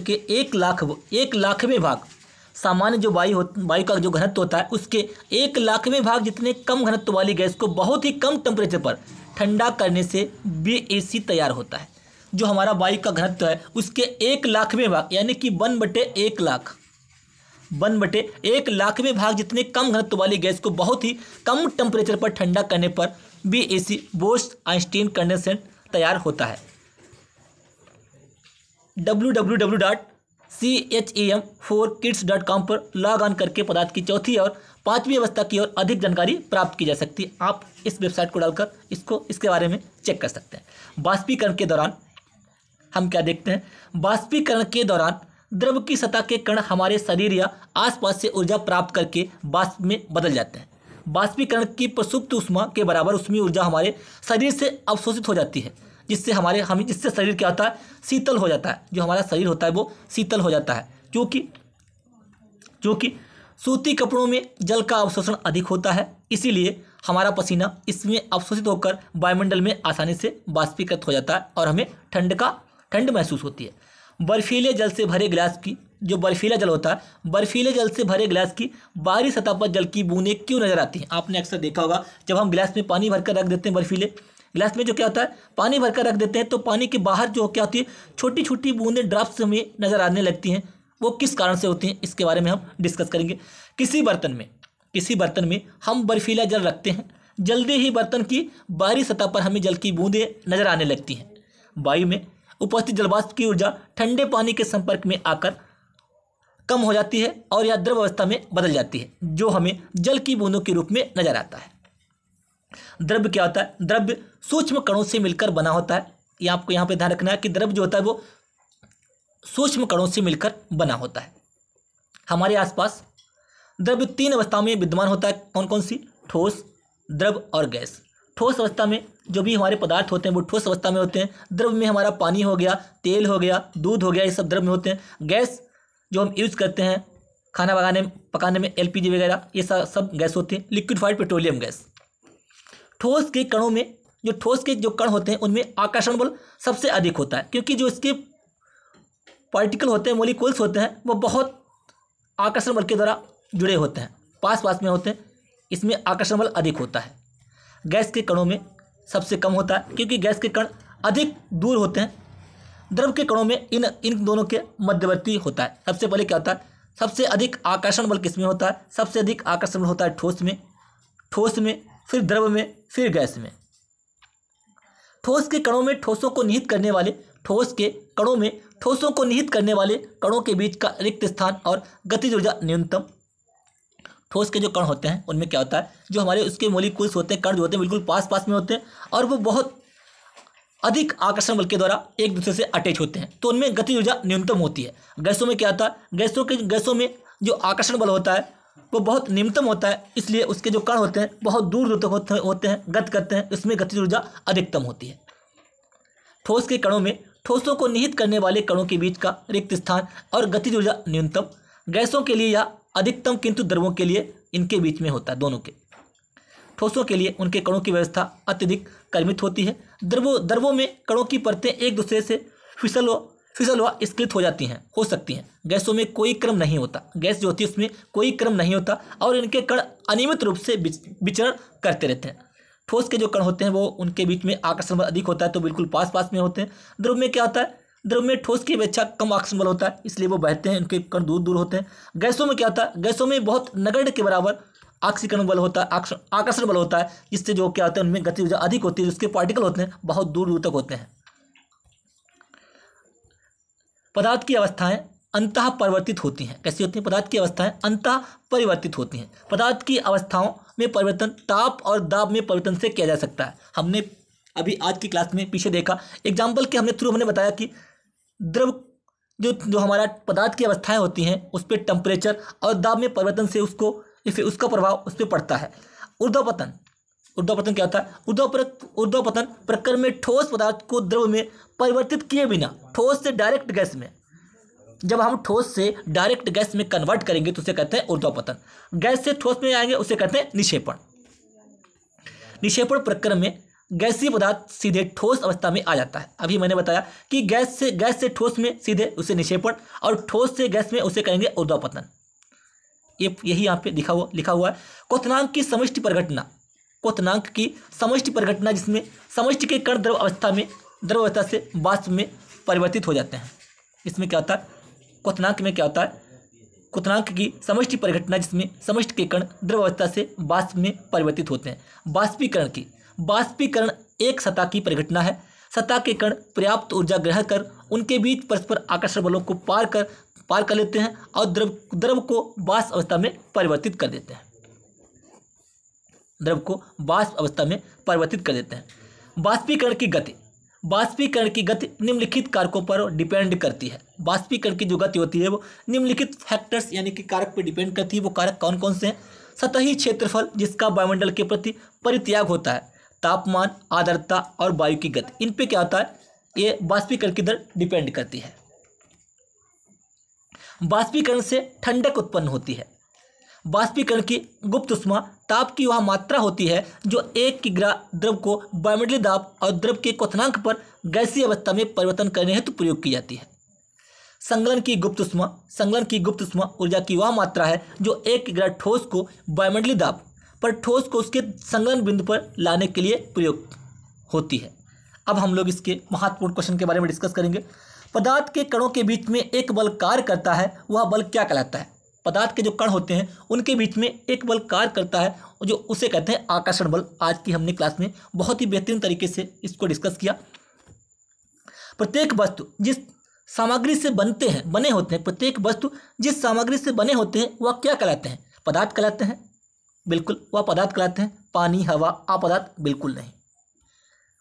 S1: के 1,00,000वें भाग, सामान्य जो वायु का जो घनत्व होता है उसके 1,00,000वें भाग जितने कम घनत्व वाली गैस को बहुत ही कम टेम्परेचर पर ठंडा करने से BAC तैयार होता है। जो हमारा वायु का घनत्व है उसके 1,00,000वें भाग यानी कि 1/1,00,000वें भाग जितने कम घनत्व वाली गैस को बहुत ही कम टेम्परेचर पर ठंडा करने पर BAC बोस-आइंस्टीन कंडेंसेट तैयार होता है। www.chem4kids.com पर लॉग ऑन करके पदार्थ की चौथी और 5वीं अवस्था की ओर अधिक जानकारी प्राप्त की जा सकती है। आप इस वेबसाइट को डालकर इसके बारे में चेक कर सकते हैं। वाष्पीकरण के दौरान हम क्या देखते हैं, बाष्पीकरण के दौरान द्रव की सतह के कण हमारे शरीर या आसपास से ऊर्जा प्राप्त करके वाष्प में बदल जाते हैं। बाष्पीकरण की प्रसुप्त ऊष्मा के बराबर ऊष्मीय ऊर्जा हमारे शरीर से अवशोषित हो जाती है, जिससे शरीर क्या होता है, शीतल हो जाता है। जो हमारा शरीर होता है वो शीतल हो जाता है, क्योंकि सूती कपड़ों में जल का अवशोषण अधिक होता है, इसीलिए हमारा पसीना इसमें अवशोषित होकर वायुमंडल में आसानी से बाष्पीकृत हो जाता है और हमें ठंड महसूस होती है। बर्फीले जल से भरे गिलास की, जो बर्फीला जल होता है, बर्फीले जल से भरे गिलास की बाहरी सतह पर जल की बूंदें क्यों नजर आती हैं? आपने अक्सर देखा होगा, जब हम गिलास में पानी भरकर रख देते हैं, बर्फीले गिलास में जो क्या होता है, पानी भरकर रख देते हैं, तो पानी के बाहर जो क्या होती है, छोटी छोटी बूंदें ड्रॉप्स हमें नजर आने लगती हैं। वो किस कारण से होती हैं, इसके बारे में हम डिस्कस करेंगे। किसी बर्तन में हम बर्फीला जल रखते हैं, जल्दी ही बर्तन की बाहरी सतह पर हमें जल की बूंदें नजर आने लगती हैं। वायु में उपस्थित जलवाष्प की ऊर्जा ठंडे पानी के संपर्क में आकर कम हो जाती है और यह द्रव अवस्था में बदल जाती है, जो हमें जल की बूंदों के रूप में नजर आता है। द्रव्य क्या होता है? द्रव्य सूक्ष्म कणों से मिलकर बना होता है। ये आपको यहाँ पे ध्यान रखना है कि द्रव्य जो होता है वो सूक्ष्म कणों से मिलकर बना होता है। हमारे आसपास द्रव्य 3 अवस्थाओं में विद्यमान होता है। कौन कौन सी? ठोस, द्रव और गैस। ठोस अवस्था में जो भी हमारे पदार्थ होते हैं वो ठोस अवस्था में होते हैं। द्रव में हमारा पानी हो गया, तेल हो गया, दूध हो गया, ये सब द्रव में होते हैं। गैस जो हम यूज करते हैं खाना पकाने में एलपीजी वगैरह, ये सब गैस होती है। Liquefied petroleum gas. ठोस के कणों में, जो ठोस के जो कण होते हैं उनमें आकर्षण बल सबसे अधिक होता है, क्योंकि जो इसके पार्टिकल होते हैं, मोलिक्यूल्स होते हैं, वो बहुत आकर्षण बल के द्वारा जुड़े होते हैं, पास में होते हैं, इसमें आकर्षण बल अधिक होता है। गैस के कणों में सबसे कम होता है, क्योंकि गैस के कण अधिक दूर होते हैं। द्रव के कणों में इन दोनों के मध्यवर्ती होता है। सबसे पहले क्या होता है, सबसे अधिक आकर्षण बल किसमें होता है? सबसे अधिक आकर्षण बल होता है ठोस में, फिर द्रव में, फिर गैस में। ठोस के कणों में ठोसों को निहित करने वाले कणों के बीच का रिक्त स्थान और गतिज ऊर्जा न्यूनतम। ठोस के जो कण होते हैं उनमें क्या होता है, जो हमारे उसके मोलिक्यूल्स होते हैं, कण जो होते हैं बिल्कुल पास में होते हैं और वो बहुत अधिक आकर्षण बल के द्वारा एक दूसरे से अटैच होते हैं, तो उनमें गतिज ऊर्जा न्यूनतम होती है। गैसों में क्या होता है, गैसों में जो आकर्षण बल होता है वो बहुत निम्नतम होता है, इसलिए उसके जो कण होते हैं बहुत दूर तक होते हैं, गति करते हैं, इसमें गतिज ऊर्जा अधिकतम होती है। ठोस के कणों में ठोसों को निहित करने वाले कणों के बीच का रिक्त स्थान और गतिज ऊर्जा न्यूनतम। गैसों के लिए यह अधिकतम, किंतु द्रवों के लिए इनके बीच में होता है, दोनों के। ठोसों के लिए उनके कणों की व्यवस्था अत्यधिक कर्मित होती है। द्रवों में कणों की परतें एक दूसरे से फिसल व स्खलित हो सकती हैं। गैसों में कोई क्रम नहीं होता, गैस जो होती है उसमें कोई क्रम नहीं होता और इनके कण अनियमित रूप से विचरण करते रहते हैं। ठोस के जो कण होते हैं वो उनके बीच में आकर्षण बल अधिक होता है, तो बिल्कुल पास में होते हैं। द्रव में क्या होता है, द्रव में ठोस की अपेक्षा कम आकर्षण बल होता है, इसलिए वो बहते हैं, उनके कण दूर होते हैं। गैसों में क्या होता है, गैसों में बहुत नगण्य के बराबर आकर्षण बल होता है, जिससे जो क्या होता है उनमें गति ऊर्जा अधिक होती है, जिसके पार्टिकल होते हैं बहुत दूर तक होते हैं। पदार्थ की अवस्थाएं अंतः परिवर्तित होती हैं। कैसी होती हैं? पदार्थ की अवस्थाएं अंतः परिवर्तित होती हैं। पदार्थ की अवस्थाओं में परिवर्तन ताप और दाब में परिवर्तन से किया जा सकता है। हमने अभी आज की क्लास में पीछे देखा एग्जाम्पल के हमने बताया कि द्रव जो हमारा पदार्थ की अवस्थाएं होती हैं उस पर टेम्परेचर और दाब में परिवर्तन से उसका प्रभाव उस पर पड़ता है। ऊर्ध्वापतन क्या होता है? ऊर्ध्वापतन प्रक्रम में ठोस पदार्थ को द्रव में परिवर्तित किए बिना ठोस से डायरेक्ट गैस में, जब हम ठोस से डायरेक्ट गैस में कन्वर्ट करेंगे तो उसे कहते हैं ऊर्ध्वापतन। गैस से ठोस में आएंगे उसे कहते हैं निक्षेपण। निक्षेपण प्रक्रम में गैसीय पदार्थ सीधे ठोस अवस्था में आ जाता है। अभी मैंने बताया कि गैस से ठोस में सीधे उसे निक्षेपण और ठोस से गैस में उसे कहेंगे ऊर्ध्वापतन। यही यहाँ पे लिखा हुआ है। क्वथनांक की समष्टि परिघटना जिसमें समष्टि के कण द्रव अवस्था से वाष्प में परिवर्तित हो जाते हैं। इसमें क्या होता है, क्वथनांक में क्या होता है, क्वथनांक की समष्टि परिघटना जिसमें समष्टि के कण द्रव अवस्था से वाष्प में परिवर्तित होते हैं। बाष्पीकरण एक सतह की परिघटना है। सतह के कण पर्याप्त ऊर्जा ग्रहण कर उनके बीच परस्पर आकर्षण बलों को पार कर लेते हैं और द्रव को वाष्प अवस्था में परिवर्तित कर देते हैं। बाष्पीकरण की गति। बाष्पीकरण की गति निम्नलिखित कारकों पर डिपेंड करती है। बाष्पीकरण की जो गति होती है वो निम्नलिखित फैक्टर्स यानी कि कारक पर डिपेंड करती है। वो कारक कौन कौन से हैं? सतही क्षेत्रफल जिसका वायुमंडल के प्रति परित्याग होता है, तापमान, आर्द्रता और वायु की गति, इन पे क्या होता है? ये बाष्पीकरण की दर डिपेंड करती है। बाष्पीकरण से ठंडक उत्पन्न होती है। बाष्पीकरण की गुप्त ऊष्मा ताप की वह मात्रा होती है जो एक किग्रा द्रव को वायुमंडलीय दाब और द्रव के क्वथनांक पर गैसीय अवस्था में परिवर्तन करने हेतु प्रयोग की जाती है। संगलन की गुप्त ऊष्मा ऊर्जा की वह मात्रा है जो एक किग्रा ठोस को वायुमंडलीय दाब पर ठोस को उसके संगलन बिंदु पर लाने के लिए प्रयोग होती है। अब हम लोग इसके महत्वपूर्ण क्वेश्चन के बारे में डिस्कस करेंगे। पदार्थ के कणों के बीच में एक बल कार्य करता है, वह बल क्या कहलाता है? पदार्थ के जो कण होते हैं उनके बीच में एक बल कार्य करता है जो उसे कहते हैं आकर्षण बल। आज की हमने क्लास में बहुत ही बेहतरीन तरीके से इसको डिस्कस किया। प्रत्येक वस्तु जिस सामग्री से बने होते हैं, प्रत्येक वस्तु जिस सामग्री से बने होते हैं वह क्या कहलाते हैं? पदार्थ कहलाते हैं। बिल्कुल, वह पदार्थ कहलाते हैं। पानी, हवा, अपदार्थ बिल्कुल नहीं।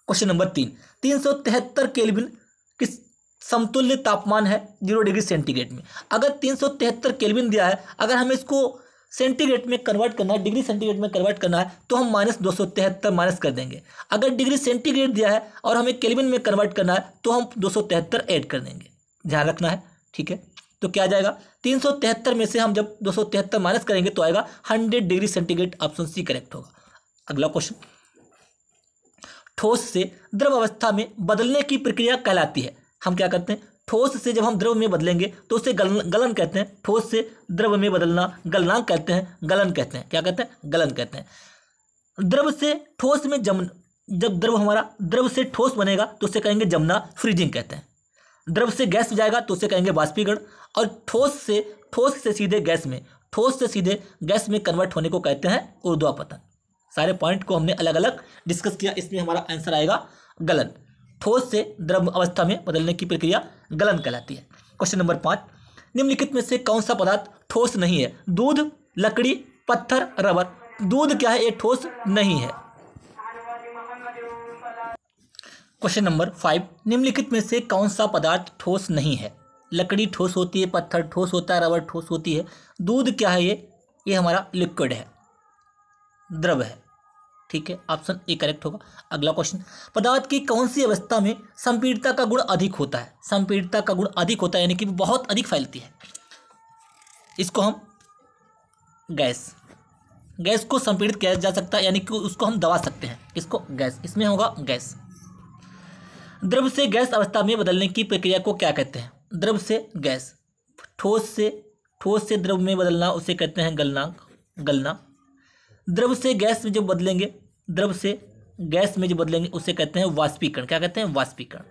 S1: क्वेश्चन नंबर 3, 373 केल्विन किस समतुल्य तापमान है 0 डिग्री सेंटीग्रेड में। अगर 373 केल्विन दिया है, अगर हमें इसको सेंटीग्रेड में कन्वर्ट करना है, डिग्री सेंटीग्रेड में कन्वर्ट करना है, तो हम -273 माइनस कर देंगे। अगर डिग्री सेंटीग्रेड दिया है और हमें केल्विन में कन्वर्ट करना है तो हम 273 ऐड कर देंगे। ध्यान रखना है, ठीक है। तो क्या आ जाएगा? 373 में से हम जब 273 माइनस करेंगे तो आएगा 100 degree centigrade. Option C correct होगा। अगला क्वेश्चन, ठोस से द्रव अवस्था में बदलने की प्रक्रिया कहलाती है। हम क्या करते हैं? ठोस से जब हम द्रव में बदलेंगे तो उसे गलन कहते हैं। ठोस से द्रव में बदलना गलनांक कहते हैं, गलन कहते हैं। क्या कहते हैं? गलन कहते हैं। द्रव से ठोस में जब द्रव हमारा द्रव से ठोस बनेगा तो उसे कहेंगे जमना, फ्रीजिंग कहते हैं। द्रव से गैस जाएगा तो उसे कहेंगे बाष्पीकरण। और ठोस से सीधे गैस में कन्वर्ट होने को कहते हैं ऊर्ध्वापतन। सारे पॉइंट को हमने अलग अलग डिस्कस किया। इसमें हमारा आंसर आएगा गलन। ठोस से द्रव अवस्था में बदलने की प्रक्रिया गलन कहलाती है। क्वेश्चन नंबर 5, निम्नलिखित में से कौन सा पदार्थ ठोस नहीं है? दूध, लकड़ी, पत्थर, रबर। दूध क्या है? ये ठोस नहीं है। क्वेश्चन नंबर 5, निम्नलिखित में से कौन सा पदार्थ ठोस नहीं है? लकड़ी ठोस होती है, पत्थर ठोस होता है, रबर ठोस होती है। दूध क्या है? ये हमारा लिक्विड है, द्रव है, ठीक है। ऑप्शन ए करेक्ट होगा। अगला क्वेश्चन, पदार्थ की कौन सी अवस्था में संपीड़ितता का गुण अधिक होता है? संपीड़ितता का गुण अधिक होता है यानी कि बहुत अधिक फैलती है। इसको हम गैस को संपीड़ित किया जा सकता है, यानी कि उसको हम दबा सकते हैं। इसको गैस, इसमें होगा गैस। द्रव से गैस अवस्था में बदलने की प्रक्रिया को क्या कहते हैं? द्रव से गैस, ठोस से द्रव में बदलना उसे कहते हैं गलना। द्रव से गैस में जो बदलेंगे उसे कहते हैं वाष्पीकरण। क्या कहते हैं? वाष्पीकरण।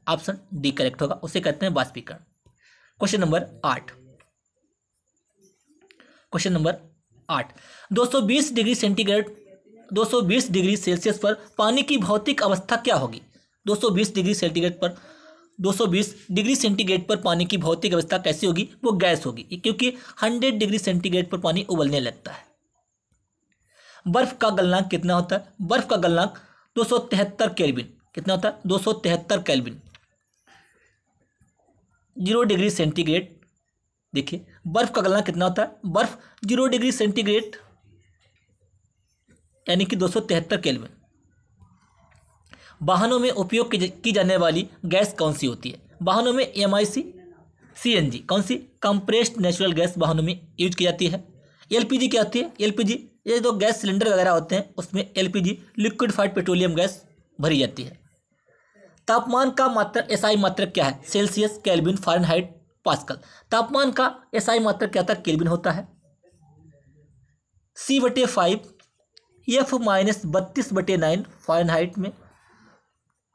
S1: ऑप्शन डी करेक्ट होगा, उसे कहते हैं वाष्पीकरण। क्वेश्चन नंबर 8, 220 डिग्री सेल्सियस पर पानी की भौतिक अवस्था क्या होगी? 220 डिग्री सेंटीग्रेड पर पानी की भौतिक अवस्था कैसी होगी? वो गैस होगी, क्योंकि 100 डिग्री सेंटीग्रेड पर पानी उबलने लगता है। बर्फ का गलनांक कितना होता है? बर्फ का गलनांक 273 केल्विन। कितना होता है? 273 केल्विन। 0 degree centigrade. देखिए बर्फ का गलनांक कितना होता है? बर्फ 0 डिग्री सेंटीग्रेड यानी कि 273 केल्विन। वाहनों में उपयोग की जाने वाली गैस कौन सी होती है? वाहनों में MIC, CNG, कौन सी? कंप्रेस्ड नेचुरल गैस वाहनों में यूज की जाती है। LPG क्या होती है? LPG ये जो गैस सिलेंडर वगैरह होते हैं उसमें LPG, लिक्विडिफाइड पेट्रोलियम गैस भरी जाती है। तापमान का मात्रक SI मात्रक क्या है? Celsius, kelvin, Fahrenheit, pascal. तापमान का SI मात्रक क्या होता है? केल्विन होता है। C/5 F-32/9 फ़ारेनहाइट में,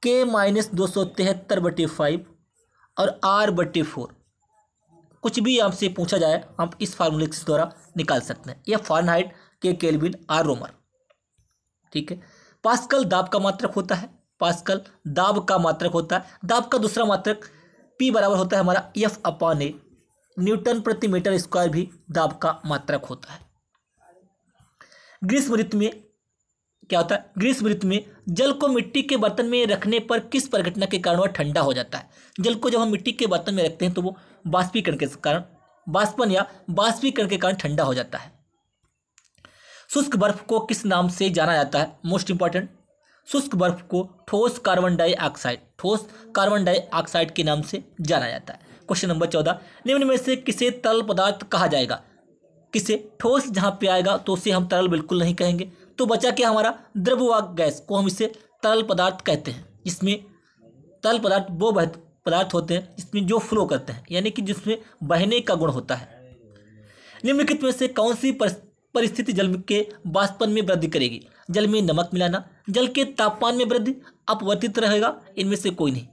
S1: K-273/5 और R/4। कुछ भी आपसे पूछा जाए हम इस फार्मूले के द्वारा निकाल सकते हैं। यह फ़ारेनहाइट, के केल्विन, R रोमर, ठीक है। पास्कल दाब का मात्रक होता है। दाब का दूसरा मात्रक P बराबर होता है हमारा F/A। न्यूटन प्रति मीटर स्क्वायर भी दाब का मात्रक होता है। ग्रीष्म ऋतु में क्या होता है, ग्रीष्म ऋतु में जल को मिट्टी के बर्तन में रखने पर किस प्रघटना के कारण वह ठंडा हो जाता है। जल को जब हम मिट्टी के बर्तन में रखते हैं तो वो बाष्पीकरण के कारण, बाष्पन या बाष्पीकरण के कारण ठंडा हो जाता है। शुष्क बर्फ को किस नाम से जाना जाता है, मोस्ट इंपॉर्टेंट, शुष्क बर्फ को ठोस कार्बन डाइऑक्साइड, ठोस कार्बन डाइऑक्साइड के नाम से जाना जाता है। क्वेश्चन नंबर 14, निम्न में से किसे तरल पदार्थ कहा जाएगा। किसे, ठोस जहाँ पे आएगा तो उसे हम तरल बिल्कुल नहीं कहेंगे, तो बचा क्या हमारा, द्रव्यवाहक गैस को हम इसे तरल पदार्थ कहते हैं। जिसमें तरल पदार्थ वो पदार्थ होते हैं जिसमें जो फ्लो करते हैं, यानी कि जिसमें बहने का गुण होता है। निम्नलिखित में से कौन सी परिस्थिति जल के वाष्पन में वृद्धि करेगी। जल में नमक मिलाना, जल के तापमान में वृद्धि, अपवर्तित रहेगा, इनमें से कोई नहीं।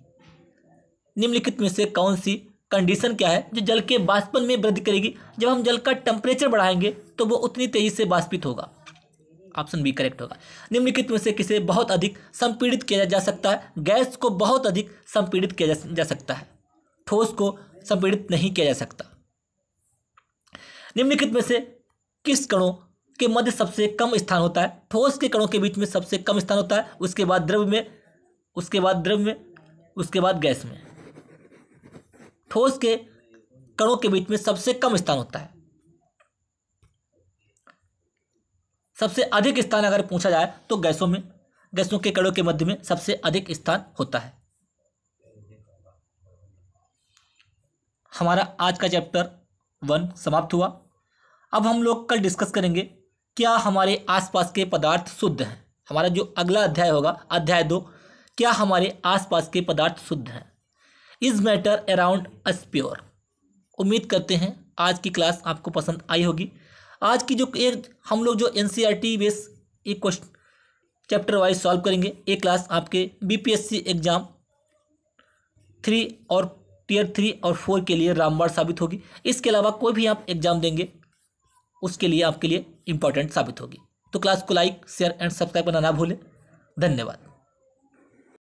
S1: निम्नलिखित में से कौन सी कंडीशन क्या है जो जल के वाष्पन में वृद्धि करेगी। जब हम जल का टेम्परेचर बढ़ाएंगे तो वो उतनी तेजी से वाष्पित होगा। ऑप्शन बी करेक्ट होगा। निम्नलिखित में से किसे बहुत अधिक संपीड़ित किया जा सकता है। गैस को बहुत अधिक संपीड़ित किया जा सकता है, ठोस को संपीड़ित नहीं किया जा सकता। निम्नलिखित में से किस कणों के मध्य सबसे कम स्थान होता है। ठोस के कणों के बीच में सबसे कम स्थान होता है, उसके बाद द्रव में, उसके बाद द्रव में, उसके बाद गैस में। ठोस के कणों के बीच में सबसे कम स्थान होता है। सबसे अधिक स्थान अगर पूछा जाए तो गैसों में, गैसों के कणों के मध्य में सबसे अधिक स्थान होता है। हमारा आज का चैप्टर 1 समाप्त हुआ। अब हम लोग कल डिस्कस करेंगे क्या हमारे आसपास के पदार्थ शुद्ध हैं। हमारा जो अगला अध्याय होगा, अध्याय 2, क्या हमारे आसपास के पदार्थ शुद्ध हैं। Is matter around us pure. उम्मीद करते हैं आज की क्लास आपको पसंद आई होगी। आज की जो हम लोग जो NCERT बेस एक क्वेश्चन चैप्टर वाइज सॉल्व करेंगे, एक क्लास आपके BPSC एग्जाम 3 और Tier 3 और 4 के लिए रामबाण साबित होगी। इसके अलावा कोई भी आप एग्जाम देंगे उसके लिए आपके लिए इम्पोर्टेंट साबित होगी। तो क्लास को लाइक, शेयर एंड सब्सक्राइब करना ना भूलें। धन्यवाद।